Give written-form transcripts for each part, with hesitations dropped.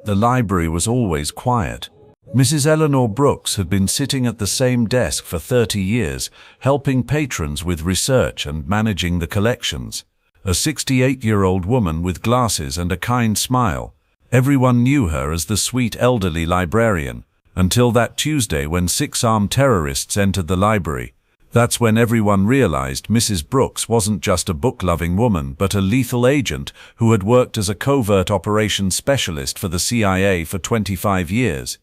The library was always quiet. Mrs. Eleanor Brooks had been sitting at the same desk for 30 years, helping patrons with research and managing the collections. A 68-year-old woman with glasses and a kind smile. Everyone knew her as the sweet elderly librarian, until that Tuesday when 6 armed terrorists entered the library. That's when everyone realized Mrs. Brooks wasn't just a book-loving woman, but a lethal agent who had worked as a covert operations specialist for the CIA for 25 years.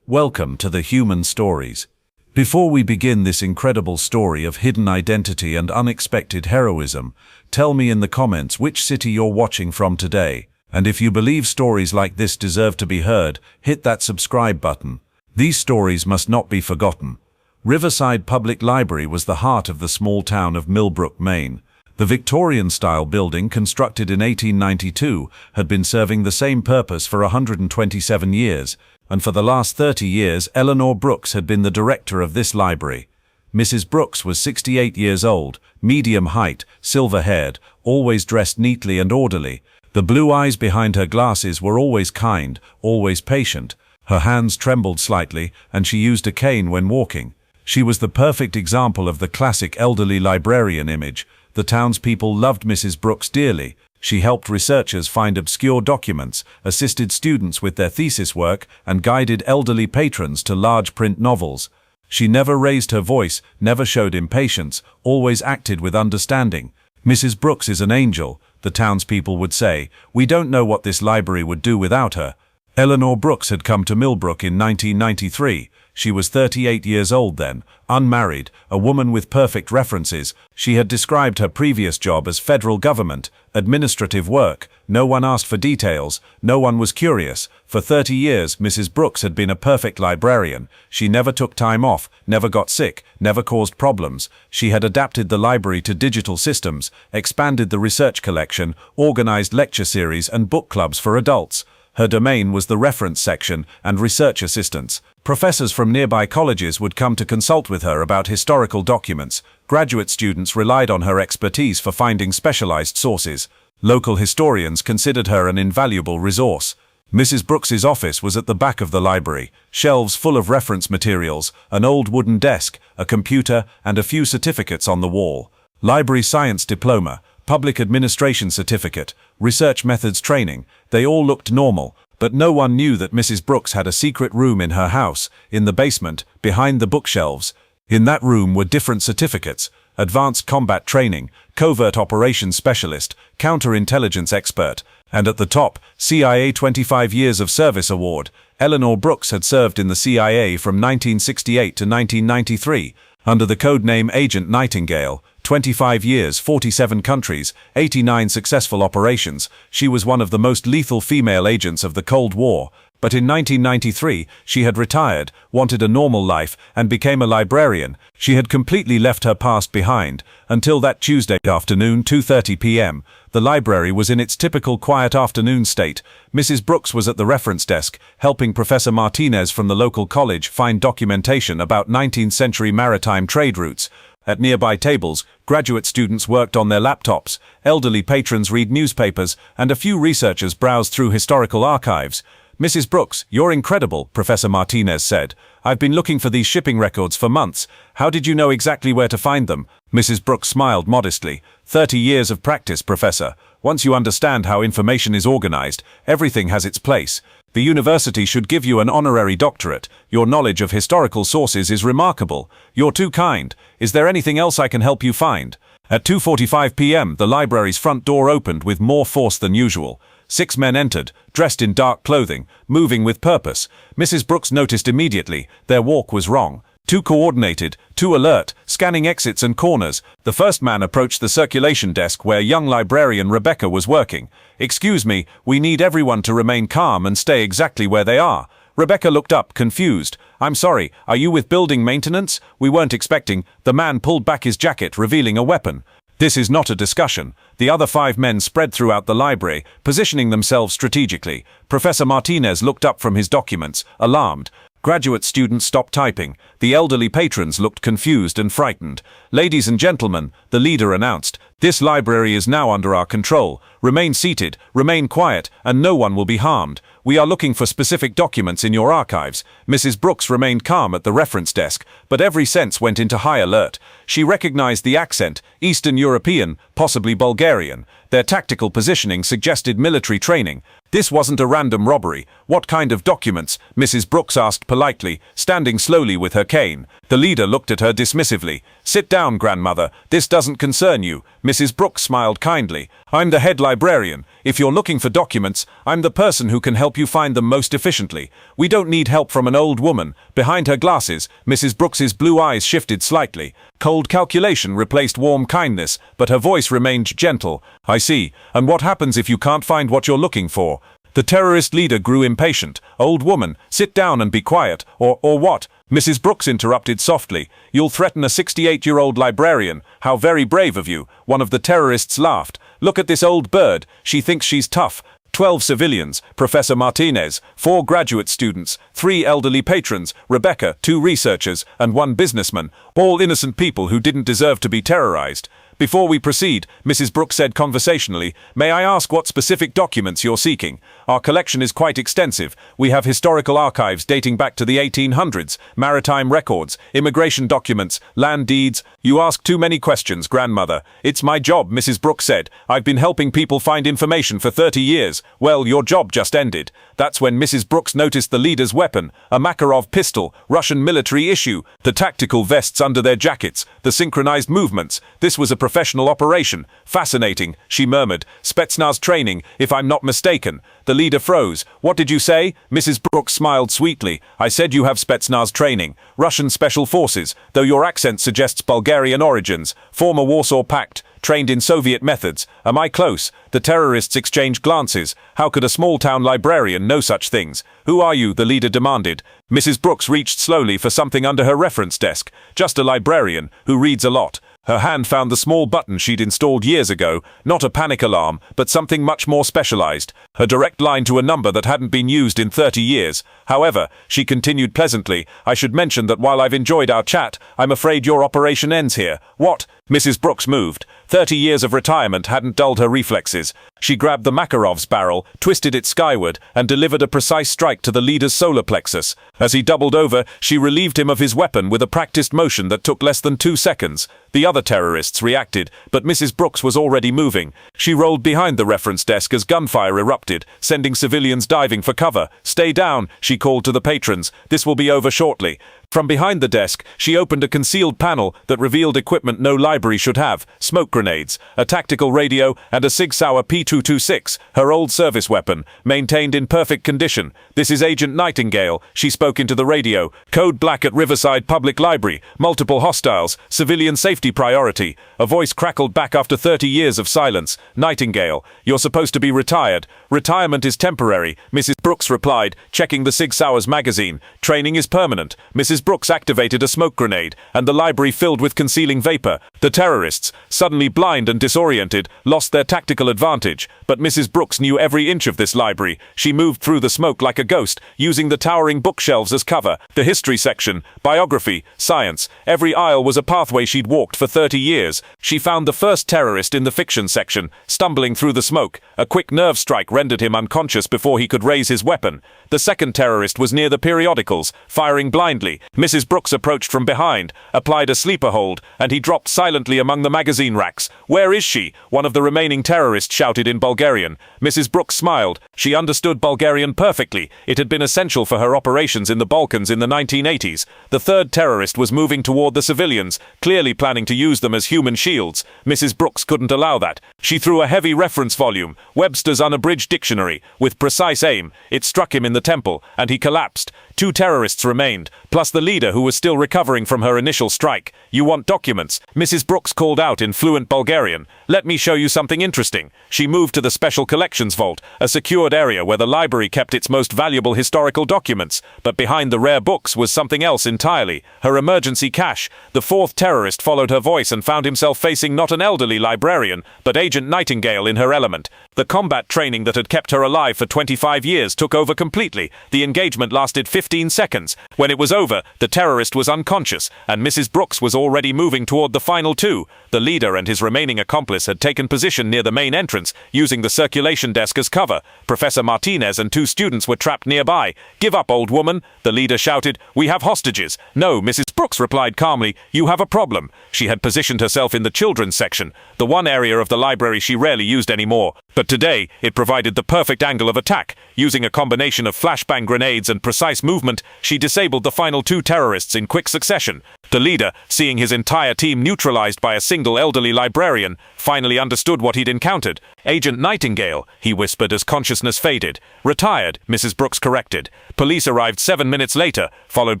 Welcome to the Human Stories. Before we begin this incredible story of hidden identity and unexpected heroism, tell me in the comments which city you're watching from today. And if you believe stories like this deserve to be heard, hit that subscribe button. These stories must not be forgotten. Riverside Public Library was the heart of the small town of Millbrook, Maine. The Victorian-style building, constructed in 1892, had been serving the same purpose for 127 years, and for the last 30 years Eleanor Brooks had been the director of this library. Mrs. Brooks was 68 years old, medium height, silver-haired, always dressed neatly and orderly. The blue eyes behind her glasses were always kind, always patient. Her hands trembled slightly, and she used a cane when walking. She was the perfect example of the classic elderly librarian image. The townspeople loved Mrs. Brooks dearly. She helped researchers find obscure documents, assisted students with their thesis work, and guided elderly patrons to large print novels. She never raised her voice, never showed impatience, always acted with understanding. Mrs. Brooks is an angel, the townspeople would say. We don't know what this library would do without her. Eleanor Brooks had come to Millbrook in 1993. She was 38 years old then, unmarried, a woman with perfect references. She had described her previous job as federal government, administrative work. No one asked for details, no one was curious. For 30 years, Mrs. Brooks had been a perfect librarian. She never took time off, never got sick, never caused problems. She had adapted the library to digital systems, expanded the research collection, organized lecture series and book clubs for adults. Her domain was the reference section and research assistants. Professors from nearby colleges would come to consult with her about historical documents. Graduate students relied on her expertise for finding specialized sources. Local historians considered her an invaluable resource. Mrs. Brooks's office was at the back of the library, shelves full of reference materials, an old wooden desk, a computer, and a few certificates on the wall. Library science diploma, public administration certificate, research methods training, they all looked normal, but no one knew that Mrs. Brooks had a secret room in her house, in the basement, behind the bookshelves. In that room were different certificates: advanced combat training, covert operations specialist, counterintelligence expert, and at the top, CIA 25 Years of Service Award. Eleanor Brooks had served in the CIA from 1968 to 1993, under the code name Agent Nightingale. 25 years, 47 countries, 89 successful operations. She was one of the most lethal female agents of the Cold War. But in 1993, she had retired, wanted a normal life, and became a librarian. She had completely left her past behind. Until that Tuesday afternoon, 2:30 p.m., the library was in its typical quiet afternoon state. Mrs. Brooks was at the reference desk, helping Professor Martinez from the local college find documentation about 19th century maritime trade routes. At nearby tables, graduate students worked on their laptops, elderly patrons read newspapers, and a few researchers browsed through historical archives. "Mrs. Brooks, you're incredible," Professor Martinez said. "I've been looking for these shipping records for months. How did you know exactly where to find them?" Mrs. Brooks smiled modestly. 30 years of practice, Professor. Once you understand how information is organized, everything has its place. The university should give you an honorary doctorate. Your knowledge of historical sources is remarkable. You're too kind. Is there anything else I can help you find? At 2:45 p.m., the library's front door opened with more force than usual. 6 men entered, dressed in dark clothing, moving with purpose. Mrs. Brooks noticed immediately their walk was wrong. Too coordinated, too alert, scanning exits and corners. The first man approached the circulation desk where young librarian Rebecca was working. "Excuse me, we need everyone to remain calm and stay exactly where they are." Rebecca looked up, confused. "I'm sorry, are you with building maintenance? We weren't expecting." The man pulled back his jacket, revealing a weapon. "This is not a discussion." The other 5 men spread throughout the library, positioning themselves strategically. Professor Martinez looked up from his documents, alarmed. Graduate students stopped typing. The elderly patrons looked confused and frightened. "Ladies and gentlemen," the leader announced, "this library is now under our control. Remain seated, remain quiet, and no one will be harmed. We are looking for specific documents in your archives." Mrs. Brooks remained calm at the reference desk, but every sense went into high alert. She recognized the accent, Eastern European, possibly Bulgarian. Their tactical positioning suggested military training. This wasn't a random robbery. "What kind of documents?" Mrs. Brooks asked politely, standing slowly with her cane. The leader looked at her dismissively. "Sit down, grandmother. This doesn't concern you." Mrs. Brooks smiled kindly. "I'm the head librarian. If you're looking for documents, I'm the person who can help you find them most efficiently. We don't need help from an old woman." Behind her glasses, Mrs. Brooks's blue eyes shifted slightly. Cold calculation replaced warm kindness, but her voice remained gentle. "I see. And what happens if you can't find what you're looking for?" The terrorist leader grew impatient. "Old woman, sit down and be quiet, or what?" Mrs. Brooks interrupted softly. "You'll threaten a 68-year-old librarian. How very brave of you." One of the terrorists laughed. "Look at this old bird. She thinks she's tough." 12 civilians, Professor Martinez, 4 graduate students, 3 elderly patrons, Rebecca, 2 researchers, and 1 businessman, all innocent people who didn't deserve to be terrorized. "Before we proceed," Mrs. Brooks said conversationally, "may I ask what specific documents you're seeking? Our collection is quite extensive. We have historical archives dating back to the 1800s, maritime records, immigration documents, land deeds." "You ask too many questions, grandmother. It's my job," Mrs. Brooks said. "I've been helping people find information for 30 years. Well, your job just ended." That's when Mrs. Brooks noticed the leader's weapon, a Makarov pistol, Russian military issue, the tactical vests under their jackets, the synchronized movements. This was a professional operation. "Fascinating," she murmured. "Spetsnaz training, if I'm not mistaken." The leader froze. "What did you say?" Mrs. Brooks smiled sweetly. "I said you have Spetsnaz training. Russian special forces, though your accent suggests Bulgarian origins. Former Warsaw Pact, trained in Soviet methods. Am I close?" The terrorists exchanged glances. How could a small-town librarian know such things? "Who are you?" the leader demanded. Mrs. Brooks reached slowly for something under her reference desk. "Just a librarian, who reads a lot." Her hand found the small button she'd installed years ago, not a panic alarm, but something much more specialized. Her direct line to a number that hadn't been used in 30 years. "However," she continued pleasantly, "I should mention that while I've enjoyed our chat, I'm afraid your operation ends here." "What?" Mrs. Brooks moved. 30 years of retirement hadn't dulled her reflexes. She grabbed the Makarov's barrel, twisted it skyward, and delivered a precise strike to the leader's solar plexus. As he doubled over, she relieved him of his weapon with a practiced motion that took less than 2 seconds. The other terrorists reacted, but Mrs. Brooks was already moving. She rolled behind the reference desk as gunfire erupted, sending civilians diving for cover. "Stay down," she called to the patrons. "This will be over shortly." From behind the desk, she opened a concealed panel that revealed equipment no library should have: smoke grenades, a tactical radio, and a Sig Sauer P226, her old service weapon, maintained in perfect condition. "This is Agent Nightingale," she spoke into the radio. "Code black at Riverside Public Library. Multiple hostiles. Civilian safety priority." A voice crackled back after 30 years of silence. "Nightingale, you're supposed to be retired." "Retirement is temporary," Mrs. Brooks replied, checking the Sig Sauer's magazine. "Training is permanent." Mrs. Brooks activated a smoke grenade, and the library filled with concealing vapor. The terrorists, suddenly blind and disoriented, lost their tactical advantage. But Mrs. Brooks knew every inch of this library. She moved through the smoke like a ghost, using the towering bookshelves as cover. The history section, biography, science. Every aisle was a pathway she'd walked for 30 years. She found the first terrorist in the fiction section, stumbling through the smoke. A quick nerve strike rendered him unconscious before he could raise his weapon. The second terrorist was near the periodicals, firing blindly. Mrs. Brooks approached from behind, applied a sleeper hold, and he dropped silently among the magazine racks. "Where is she?" one of the remaining terrorists shouted in Bulgarian. Mrs. Brooks smiled. She understood Bulgarian perfectly. It had been essential for her operations in the Balkans in the 1980s. The third terrorist was moving toward the civilians, clearly planning to use them as human shields. Mrs. Brooks couldn't allow that. She threw a heavy reference volume, Webster's Unabridged Dictionary. With precise aim, it struck him in the temple, and he collapsed. 2 terrorists remained, plus the leader who was still recovering from her initial strike. "You want documents?" Mrs. Mrs. Brooks called out in fluent Bulgarian, "Let me show you something interesting." She moved to the Special Collections Vault, a secured area where the library kept its most valuable historical documents. But behind the rare books was something else entirely, her emergency cache. The fourth terrorist followed her voice and found himself facing not an elderly librarian, but Agent Nightingale in her element. The combat training that had kept her alive for 25 years took over completely. The engagement lasted 15 seconds. When it was over, the terrorist was unconscious, and Mrs. Brooks was already moving toward the final two. The leader and his remaining accomplice had taken position near the main entrance, using the circulation desk as cover. Professor Martinez and two students were trapped nearby. "Give up, old woman," the leader shouted. "We have hostages." "No," Mrs. Brooks replied calmly. "You have a problem." She had positioned herself in the children's section, the one area of the library she rarely used anymore. But today, it provided the perfect angle of attack. Using a combination of flashbang grenades and precise movement, she disabled the final two terrorists in quick succession. The leader, seeing his entire team neutralized by a single elderly librarian, finally understood what he'd encountered. "Agent Nightingale," he whispered as consciousness faded. "Retired," Mrs. Brooks corrected. Police arrived 7 minutes later, followed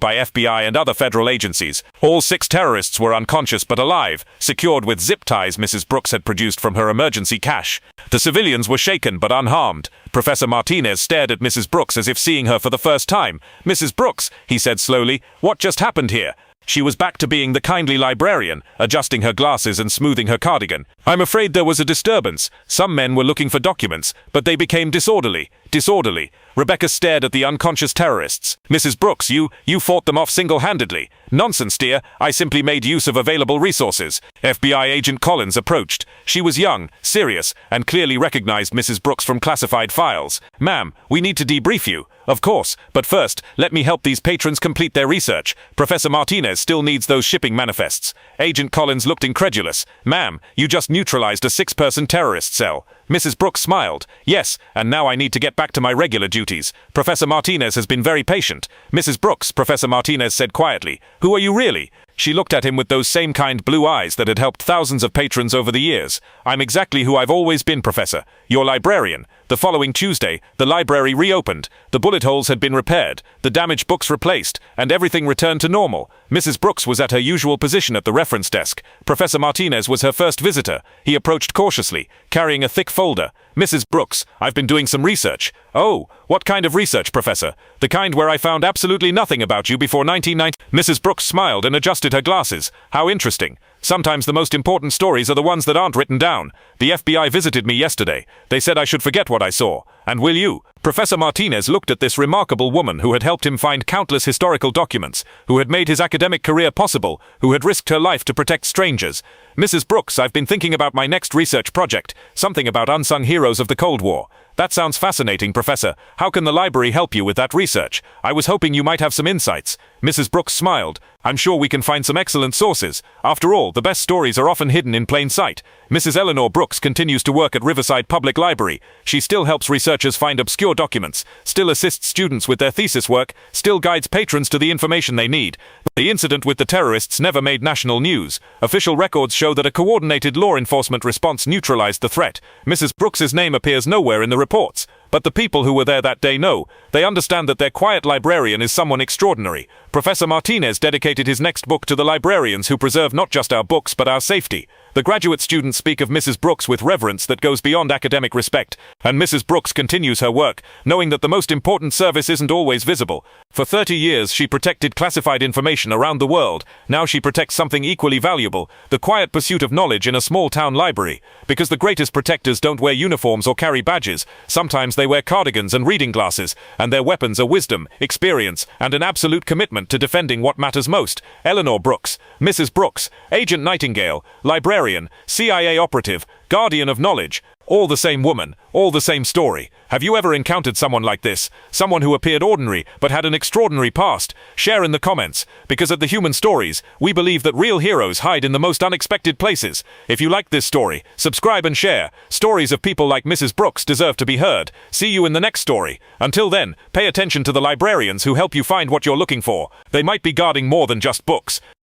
by FBI and other federal agencies. All 6 terrorists were unconscious but alive, secured with zip ties Mrs. Brooks had produced from her emergency cache. The civilians were shaken but unharmed. Professor Martinez stared at Mrs. Brooks as if seeing her for the first time. "Mrs. Brooks," he said slowly, "what just happened here?" She was back to being the kindly librarian, adjusting her glasses and smoothing her cardigan. "I'm afraid there was a disturbance. Some men were looking for documents, but they became disorderly. Disorderly." Rebecca stared at the unconscious terrorists. "Mrs. Brooks, you fought them off single-handedly." "Nonsense, dear. I simply made use of available resources." FBI agent Collins approached. She was young, serious, and clearly recognized Mrs. Brooks from classified files. "Ma'am, we need to debrief you." "Of course, but first, let me help these patrons complete their research. Professor Martinez still needs those shipping manifests." Agent Collins looked incredulous. "Ma'am, you just neutralized a 6-person terrorist cell." Mrs. Brooks smiled. "Yes, and now I need to get back to my regular duties. Professor Martinez has been very patient." "Mrs. Brooks," Professor Martinez said quietly, "who are you really?" She looked at him with those same kind blue eyes that had helped thousands of patrons over the years. "I'm exactly who I've always been, Professor. Your librarian." The following Tuesday, the library reopened. The bullet holes had been repaired, the damaged books replaced, and everything returned to normal. Mrs. Brooks was at her usual position at the reference desk. Professor Martinez was her first visitor. He approached cautiously, carrying a thick folder. "Mrs. Brooks, I've been doing some research." "Oh, what kind of research, Professor?" "The kind where I found absolutely nothing about you before 1990. Mrs. Brooks smiled and adjusted her glasses. "How interesting. Sometimes the most important stories are the ones that aren't written down. The FBI visited me yesterday. They said I should forget what I saw. And will you?" Professor Martinez looked at this remarkable woman who had helped him find countless historical documents, who had made his academic career possible, who had risked her life to protect strangers. "Mrs. Brooks, I've been thinking about my next research project, something about unsung heroes of the Cold War." "That sounds fascinating, Professor. How can the library help you with that research? I was hoping you might have some insights." Mrs. Brooks smiled. "I'm sure we can find some excellent sources. After all, the best stories are often hidden in plain sight." Mrs. Eleanor Brooks continues to work at Riverside Public Library. She still helps researchers find obscure documents, still assists students with their thesis work, still guides patrons to the information they need. The incident with the terrorists never made national news. Official records show that a coordinated law enforcement response neutralized the threat. Mrs. Brooks's name appears nowhere in the reports. But the people who were there that day know. They understand that their quiet librarian is someone extraordinary. Professor Martinez dedicated his next book to the librarians who preserve not just our books but our safety. The graduate students speak of Mrs. Brooks with reverence that goes beyond academic respect, and Mrs. Brooks continues her work, knowing that the most important service isn't always visible. For 30 years she protected classified information around the world. Now she protects something equally valuable, the quiet pursuit of knowledge in a small-town library. Because the greatest protectors don't wear uniforms or carry badges. Sometimes they wear cardigans and reading glasses, and their weapons are wisdom, experience, and an absolute commitment to defending what matters most. Eleanor Brooks, Mrs. Brooks, Agent Nightingale, librarian, CIA operative, guardian of knowledge. All the same woman, all the same story. Have you ever encountered someone like this? Someone who appeared ordinary, but had an extraordinary past? Share in the comments, because at The Human Stories, we believe that real heroes hide in the most unexpected places. If you like this story, subscribe and share. Stories of people like Mrs. Brooks deserve to be heard. See you in the next story. Until then, pay attention to the librarians who help you find what you're looking for. They might be guarding more than just books.